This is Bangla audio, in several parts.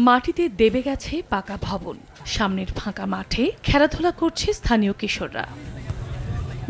মাটিতে দেবে গেছে পাকা ভবন, সামনের ফাঁকা মাঠে খেলাধুলা করছে স্থানীয় কিশোররা।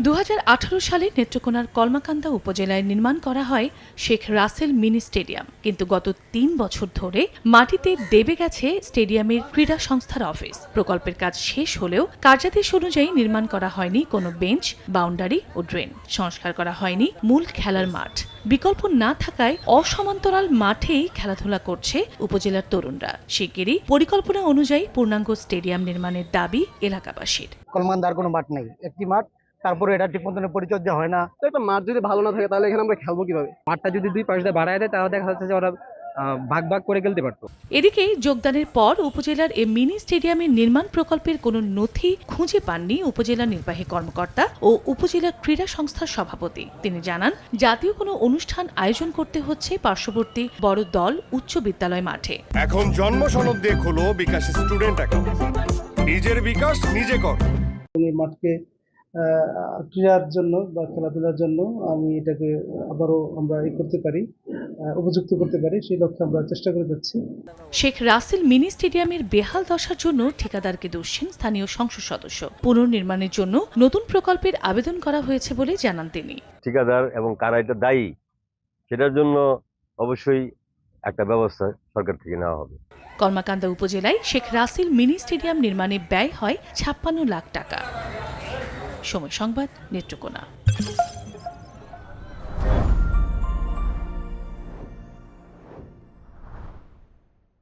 2018 সালে নেত্রকোনার কলমাকান্দা উপজেলায় নির্মাণ করা হয় শেখ রাসেল মিনি স্টেডিয়াম, কিন্তু গত 3 বছর ধরে মাটিতে দেবে গেছে স্টেডিয়ামের ক্রীড়া সংস্থার অফিস। প্রকল্পের কাজ শেষ হলেও কার্যাদেশ অনুযায়ী নির্মাণ করা হয়নি কোনো বেঞ্চ, বাউন্ডারি ও ড্রেন। সংস্কার করা হয়নি মূল খেলার মাঠ। বিকল্প না থাকায় অসমান্তরাল মাঠেই খেলাধুলা করছে উপজেলার তরুণরা। শিগগিরই পরিকল্পনা অনুযায়ী পূর্ণাঙ্গ স্টেডিয়াম নির্মাণের দাবি এলাকাবাসীর। কলমাকান্দার কোনো মাঠ নেই, একটি মাঠ, তারপরে এটা ঠিক মতন পরিচর্যা হয় না। তো একটা মাঠ যদি ভালো না থাকে তাহলে এখানে আমরা খেলবো কিভাবে? মাঠটা যদি দুই পাশ দিয়ে বাড়ায় দেয় তাহলে দেখা যাচ্ছে যে ওরা ভাগ ভাগ করে খেলতে পারতো। এদিকে যোগদানের পর উপজেলার এই মিনি স্টেডিয়ামের নির্মাণ প্রকল্পের কোনো নথি খুঁজে পাননি উপজেলা নির্বাহী কর্মকর্তা ও উপজেলা ক্রীড়া সংস্থার সভাপতি। তিনি জানান, জাতীয় কোনো অনুষ্ঠান আয়োজন করতে হচ্ছে পার্শ্ববর্তী বড় দল উচ্চ বিদ্যালয় মাঠে। এখন জন্ম সনদ দিয়ে খোলো বিকাশ স্টুডেন্ট অ্যাকাউন্ট। নিজের বিকাশ নিজে কর। এই মাঠকে ক্রীড়ার জন্য বা খেলাধুলার জন্য আমি এটাকে আবারও আমরা করতে পারি, উপযুক্ত করতে পারি, সেই লক্ষ্যে আমরা চেষ্টা করে যাচ্ছি। শেখ রাসেল মিনি স্টেডিয়ামের বেহাল দশার জন্য ঠিকাদারকে দোষেন স্থানীয় সংসদ সদস্য। পুনর্নির্মাণের জন্য নতুন প্রকল্পের আবেদন করা হয়েছে বলে জানান তিনি। ঠিকাদার এবং কারা এটা দায়ী সেটার জন্য অবশ্যই একটা ব্যবস্থা সরকার থেকে নেওয়া হবে। কলমাকান্দা উপজেলায় শেখ রাসেল মিনি স্টেডিয়াম নির্মাণে ব্যয় হয় 56 লাখ টাকা। সময় সংবাদ, নেত্রকোনা।